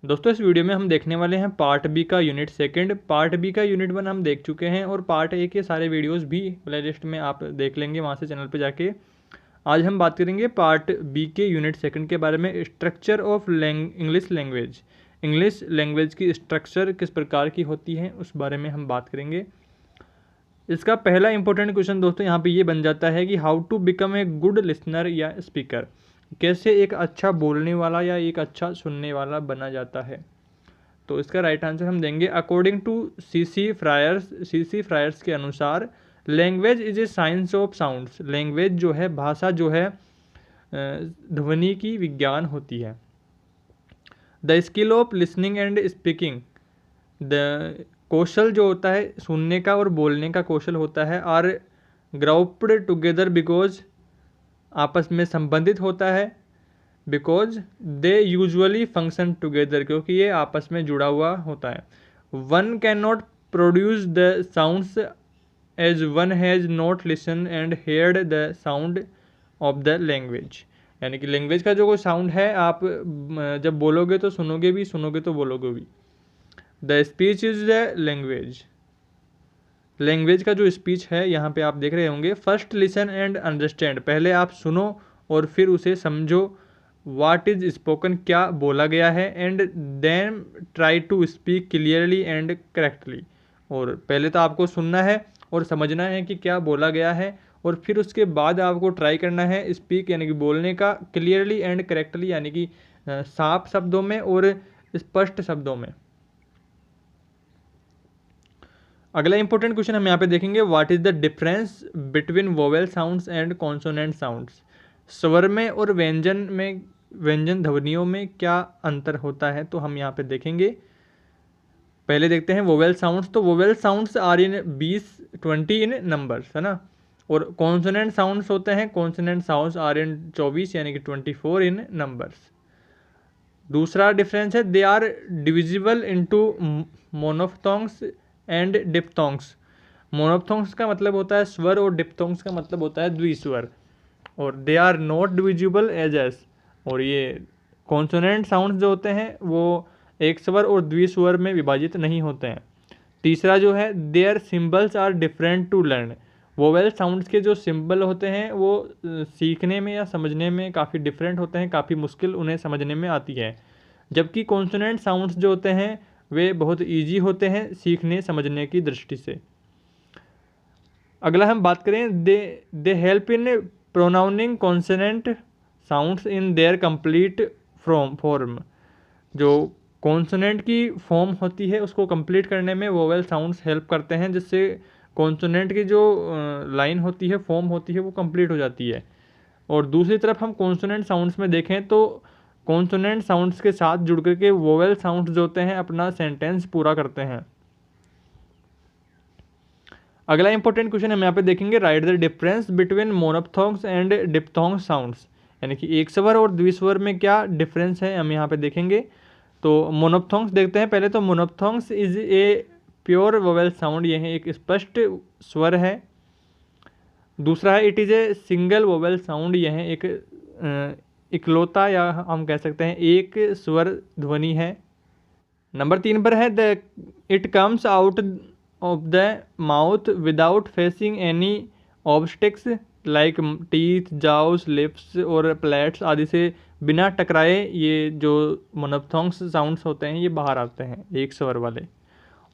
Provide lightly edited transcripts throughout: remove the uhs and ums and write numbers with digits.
दोस्तों इस वीडियो में हम देखने वाले हैं पार्ट बी का यूनिट सेकंड। पार्ट बी का यूनिट 1 हम देख चुके हैं और पार्ट ए के सारे वीडियोस भी प्लेलिस्ट में आप देख लेंगे वहाँ से चैनल पे जाके। आज हम बात करेंगे पार्ट बी के यूनिट सेकंड के बारे में, structure of English language. English language की स्ट्रक्चर किस प्रकार की होती है उस बारे में हम बात करेंगे। इसका पहला इंपॉर्टेंट क्वेश्चन दोस्तों यहाँ पे ये बन जाता है कि how to become a good listener या स्पीकर। कैसे एक अच्छा बोलने वाला या एक अच्छा सुनने वाला बना जाता है। तो इसका राइट आंसर हम देंगे अकॉर्डिंग टू सी फ्रायर्स के अनुसार language is a science of sounds. Language जो है, भाषा जो है, ध्वनि की विज्ञान होती है। The skill of listening and speaking, the कौशल जो होता है सुनने का और बोलने का कौशल होता है, आर ग्राउप्ड टुगेदर बिकॉज आपस में संबंधित होता है, because they usually function together क्योंकि ये आपस में जुड़ा हुआ होता है। One can not produce the sounds as one has not listen and heared the sound of the language. यानी कि लैंग्वेज का जो कोई साउंड है आप जब बोलोगे तो सुनोगे भी, सुनोगे तो बोलोगे भी। The speech is the language. Language का जो स्पीच है यहाँ पे आप देख रहे होंगे, फर्स्ट लिसन एंड अंडरस्टैंड, पहले आप सुनो और फिर उसे समझो। वाट इज स्पोकन, क्या बोला गया है, and then try to speak clearly and correctly. और पहले तो आपको सुनना है और समझना है कि क्या बोला गया है, और फिर उसके बाद आपको ट्राई करना है स्पीक यानी कि बोलने का, क्लियरली एंड करेक्टली यानी कि साफ शब्दों में और स्पष्ट शब्दों में। अगला इंपॉर्टेंट क्वेश्चन हम यहाँ पे देखेंगे, what is the difference between vowel sounds and consonant sounds. स्वर में और व्यंजन ध्वनियों में क्या अंतर होता है, तो हम यहाँ पे देखेंगे। पहले देखते हैं वोवेल साउंड्स। तो vowel sounds are in 20 in numbers, है ना। और कॉन्सोनेंट साउंड्स होते हैं, कॉन्सोनेंट साउंड्स आर इन 24 यानी कि 24 इन नंबर्स। दूसरा डिफरेंस है, they are divisible into monophthongs and diphthongs. Monophthongs का मतलब होता है स्वर और डिप्थोंग्स का मतलब होता है द्विस्वर। और they are not divisible as is. और ये कॉन्सोनेंट साउंड्स जो होते हैं वो एक स्वर और द्विस्वर में विभाजित नहीं होते हैं। तीसरा जो है, their symbols are different to learn. Vowel sounds के जो सिंबल होते हैं वो सीखने में या समझने में काफ़ी डिफरेंट होते हैं, काफ़ी मुश्किल उन्हें समझने में आती है। जबकि कॉन्सोनेंट साउंड्स जो होते हैं वे बहुत इजी होते हैं सीखने समझने की दृष्टि से। अगला हम बात करें, they help in pronouncing consonant sounds in their complete form. जो कॉन्सोनेंट की फॉर्म होती है उसको कंप्लीट करने में वोवेल साउंड्स हेल्प करते हैं, जिससे कॉन्सोनेंट की जो लाइन होती है, फॉर्म होती है, वो कंप्लीट हो जाती है। और दूसरी तरफ हम कॉन्सोनेंट साउंड्स में देखें तो कॉन्सोनेंट साउंड्स के साथ जुड़ करके वोवेल साउंड्स जो होते हैं अपना सेंटेंस पूरा करते हैं। अगला इंपॉर्टेंट क्वेश्चन हम यहाँ पे देखेंगे, right the difference between monophthongs and diphthong sounds. यानी कि एक स्वर और द्विस्वर में क्या डिफरेंस है हम यहाँ पे देखेंगे। तो मोनोफ्थोंग्स देखते हैं पहले। तो monophthongs is a pure vowel sound, यह एक स्पष्ट स्वर है। दूसरा है, it is a single vowel sound, यह एक इकलौता या हम कह सकते हैं एक स्वर ध्वनि है। नंबर 3 पर है, the it comes out of the mouth without facing any obstacles like teeth, jaws, lips और प्लेट्स आदि से बिना टकराए ये जो मोनोफ्थोंग्स साउंड्स होते हैं ये बाहर आते हैं एक स्वर वाले।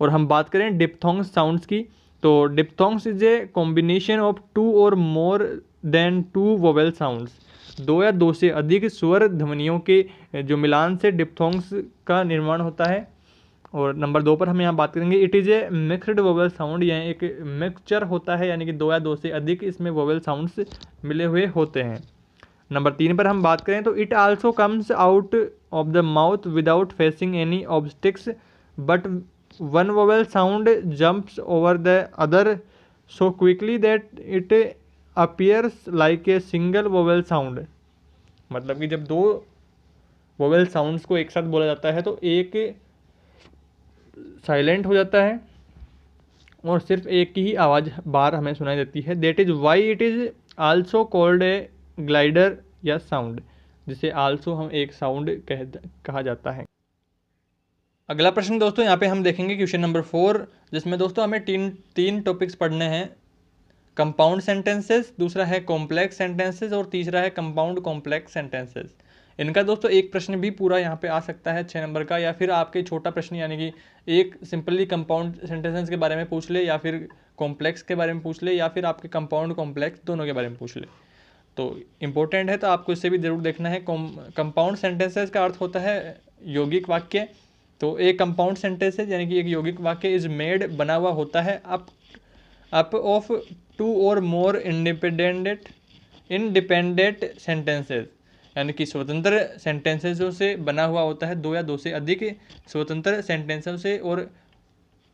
और हम बात करें डिप्थोंग्स साउंड्स की, तो diphthongs is a combination of 2 और मोर देन 2 वोवेल साउंड्स। 2 या 2 से अधिक स्वर ध्वनियों के जो मिलान से डिप्थोंग्स का निर्माण होता है। और नंबर 2 पर हम यहाँ बात करेंगे, it is A mixed vowel sound, यह एक मिक्सचर होता है यानी कि 2 या 2 से अधिक इसमें वोवेल साउंड्स मिले हुए होते हैं। नंबर 3 पर हम बात करें तो it also comes out of the mouth without facing any obstacles but one vowel sound jumps over the other so quickly that it appears like a single vowel sound. मतलब कि जब 2 वोवेल साउंड्स को एक साथ बोला जाता है तो एक साइलेंट हो जाता है और सिर्फ एक की ही आवाज़ बाहर हमें सुनाई देती है। That is why it is also called a glider या साउंड, जिसे आल्सो हम एक साउंड कहा जाता है। अगला प्रश्न दोस्तों यहाँ पे हम देखेंगे क्वेश्चन नंबर 4, जिसमें दोस्तों हमें तीन टॉपिक्स पढ़ने हैं। कंपाउंड सेंटेंसेस, दूसरा है कॉम्प्लेक्स सेंटेंसेस और तीसरा है कंपाउंड कॉम्प्लेक्स सेंटेंसेस। इनका दोस्तों एक प्रश्न भी पूरा यहाँ पे आ सकता है 6 नंबर का, या फिर आपके छोटा प्रश्न यानी कि एक सिंपली कंपाउंड सेंटेंसेस के बारे में पूछ ले, या फिर कॉम्प्लेक्स के बारे में पूछ ले, या फिर आपके कंपाउंड कॉम्प्लेक्स दोनों के बारे में पूछ ले। तो इम्पोर्टेंट है, तो आपको इससे भी ज़रूर देखना है। कंपाउंड सेंटेंसेस का अर्थ होता है यौगिक वाक्य। तो एक कंपाउंड सेंटेंसेस यानी कि एक यौगिक वाक्य इज मेड बना हुआ होता है अप ऑफ 2 और मोर इंडिपेंडेंट सेंटेंसेस, यानी कि स्वतंत्र सेंटेंसेसों से बना हुआ होता है, 2 या 2 से अधिक स्वतंत्र सेंटेंसों से, और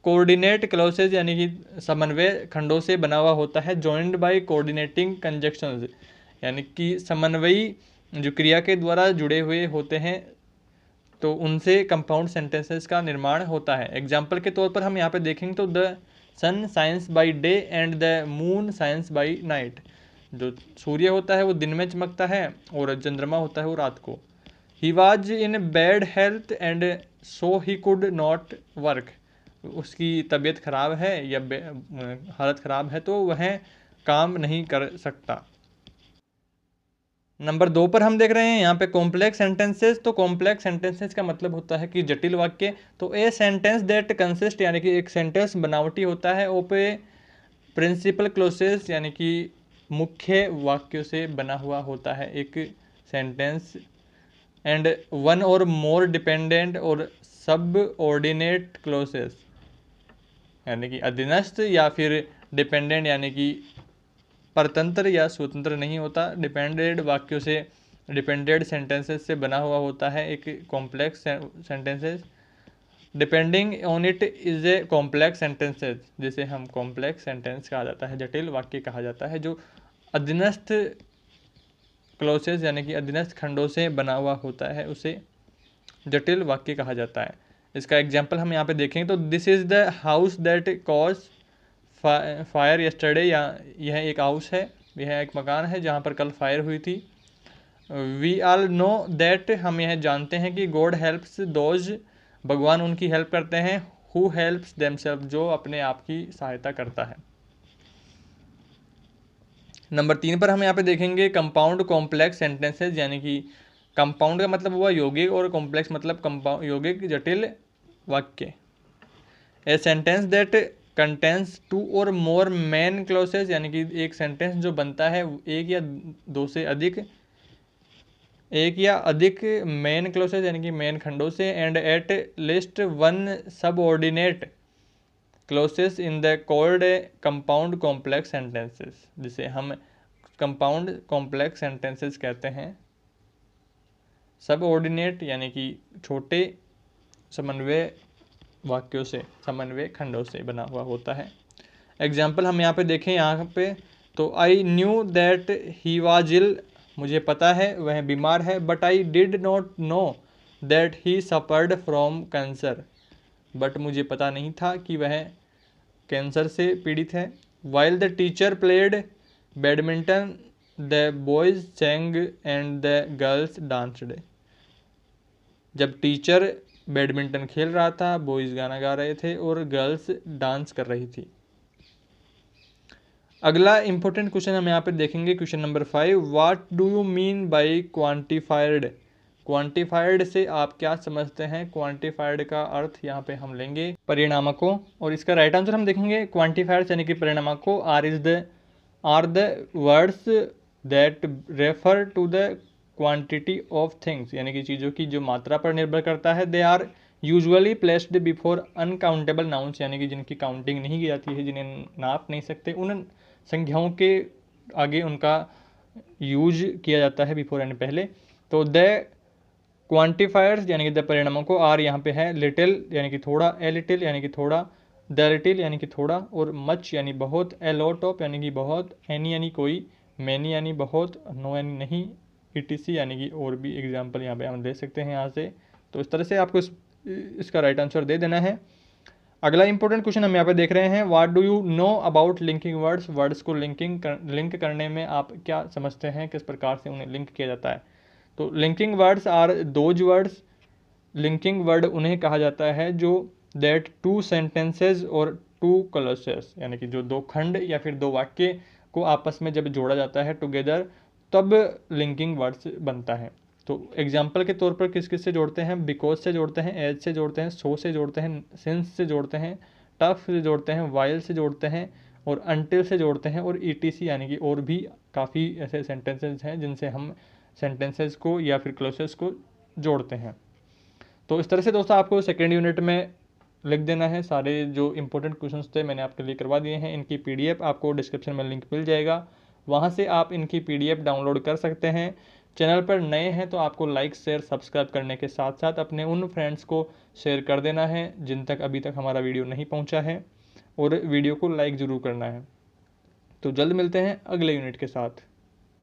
कोऑर्डिनेट क्लॉसेज यानी कि समन्वय खंडों से बना हुआ होता है, जॉइंड बाय कोऑर्डिनेटिंग कंजक्शंस, यानी कि समन्वयी जो क्रिया के द्वारा जुड़े हुए होते हैं, तो उनसे कंपाउंड सेंटेंसेस का निर्माण होता है। एग्जाम्पल के तौर पर हम यहाँ पे देखेंगे तो the sun shines by day and the moon shines by night. जो सूर्य होता है वो दिन में चमकता है और चंद्रमा होता है वो रात को। He was in bad health and so he could not work. उसकी तबीयत खराब है या हालत ख़राब है तो वह काम नहीं कर सकता। नंबर 2 पर हम देख रहे हैं यहाँ पे कॉम्प्लेक्स सेंटेंसेस। तो कॉम्प्लेक्स सेंटेंसेस का मतलब होता है कि जटिल वाक्य। तो ए सेंटेंस दैट कंसिस्ट यानी कि एक सेंटेंस बनावटी होता है ओप ए प्रिंसिपल क्लोसेस, यानी कि मुख्य वाक्यों से बना हुआ होता है एक सेंटेंस, एंड वन और मोर डिपेंडेंट और सब ऑर्डिनेट क्लोसेस, यानी कि अधीनस्थ या फिर डिपेंडेंट यानी कि परतंत्र या स्वतंत्र नहीं होता। डिपेंडेंट वाक्यों से, डिपेंडेंट सेंटेंसेस से बना हुआ होता है एक complex sentences. Depending on it is a complex sentences, जिसे हम कॉम्प्लेक्स सेंटेंस कहा जाता है, जटिल वाक्य कहा जाता है। जो अधीनस्थ क्लोसेस यानी कि अधीनस्थ खंडों से बना हुआ होता है उसे जटिल वाक्य कहा जाता है। इसका एग्जाम्पल हम यहाँ पे देखेंगे तो this is the house that cause fire yesterday, या यह एक हाउस है, यह एक मकान है जहाँ पर कल फायर हुई थी। वी ऑल नो दैट, हम यह जानते हैं कि गॉड हेल्प्स दोज, भगवान उनकी हेल्प करते हैं, हु हेल्प्स देमसेल्फ, जो अपने आप की सहायता करता है। नंबर 3 पर हम यहाँ पे देखेंगे कंपाउंड कॉम्प्लेक्स सेंटेंसेस, यानी कि कंपाउंड का मतलब हुआ यौगिक और कॉम्प्लेक्स मतलब कंपाउंड यौगिक जटिल वाक्य। ए सेंटेंस दैट कंटेंस 2 और मोर मेन क्लॉसेस, यानी कि एक सेंटेंस जो बनता है एक या अधिक मेन क्लॉसेस यानी कि मेन खंडों से, एंड एट लिस्ट 1 सब ordinate clauses in the called compound complex sentences, जिसे हम कंपाउंड कॉम्प्लेक्स सेंटेंसेस कहते हैं। सब ऑर्डिनेट यानी कि छोटे समन्वय वाक्यों से, समन्वय खंडों से बना हुआ होता है। एग्जाम्पल हम यहाँ पे देखें यहाँ पे तो I knew that he was ill, मुझे पता है वह बीमार है, but I did not know that he suffered from cancer, but मुझे पता नहीं था कि वह कैंसर से पीड़ित है। While the teacher played badminton the boys sang and the girls danced, जब टीचर बैडमिंटन खेल रहा था, बॉयज़ गाना गा रहे थे और गर्ल्स डांस कर रही थी। अगला इंपॉर्टेंट क्वेश्चन हम यहाँ पे देखेंगे, question number 5, what do you mean by quantified. Quantified से आप क्या समझते हैं? क्वांटिफाइड का अर्थ यहाँ पे हम लेंगे परिणामकों, और इसका राइट आंसर हम देखेंगे क्वांटिफाइड यानी कि परिणामकों are the words that refer to the quantity of things, यानी कि चीज़ों की जो मात्रा पर निर्भर करता है। They are usually placed before uncountable nouns, यानी कि जिनकी काउंटिंग नहीं की जाती है, जिन्हें नाप नहीं सकते, उन संख्याओं के आगे उनका यूज किया जाता है बिफोर यानी पहले। तो द क्वांटिफायर्स यानी कि द परिणामों को आर यहाँ पे है लिटिल यानी कि थोड़ा, ए लिटिल यानी कि थोड़ा, द लिटिल यानी कि थोड़ा, और मच यानी बहुत, ए लॉट ऑफ यानी कि बहुत, एनी यानी कोई, मैनी यानी बहुत, नो यानी नहीं, ईटीसी यानी कि और भी एग्जाम्पल यहाँ पे हम दे सकते हैं यहाँ से। तो इस तरह से आपको इसका राइट आंसर दे देना है। अगला इंपॉर्टेंट क्वेश्चन हम यहाँ पे देख रहे हैं, what do you know about linking words. Words को लिंक करने में आप क्या समझते हैं, किस प्रकार से उन्हें लिंक किया जाता है। तो linking words are those words linking word उन्हें कहा जाता है जो दैट टू सेंटेंसेज और टू क्लॉसेस, यानी कि जो दो खंड या फिर दो वाक्य को आपस में जब जोड़ा जाता है टुगेदर, तब लिंकिंग वर्ड्स बनता है। तो एग्जाम्पल के तौर पर किस किस से जोड़ते हैं? बिकॉज से जोड़ते हैं, एज से जोड़ते हैं, सो से जोड़ते हैं, सिंस से जोड़ते हैं, टफ से जोड़ते हैं, वाइल से जोड़ते हैं और अनटिल से जोड़ते हैं और ईटीसी, यानी कि और भी काफ़ी ऐसे सेंटेंसेस हैं जिनसे हम सेंटेंसेस को या फिर क्लोसेस को जोड़ते हैं। तो इस तरह से दोस्तों आपको सेकेंड यूनिट में लिख देना है। सारे जो इंपॉर्टेंट क्वेश्चंस थे मैंने आपके लिए करवा दिए हैं। इनकी पीडीएफ आपको डिस्क्रिप्शन में लिंक मिल जाएगा, वहाँ से आप इनकी पीडीएफ डाउनलोड कर सकते हैं। चैनल पर नए हैं तो आपको लाइक शेयर सब्सक्राइब करने के साथ साथ अपने उन फ्रेंड्स को शेयर कर देना है जिन तक अभी तक हमारा वीडियो नहीं पहुँचा है, और वीडियो को लाइक ज़रूर करना है। तो जल्द मिलते हैं अगले यूनिट के साथ।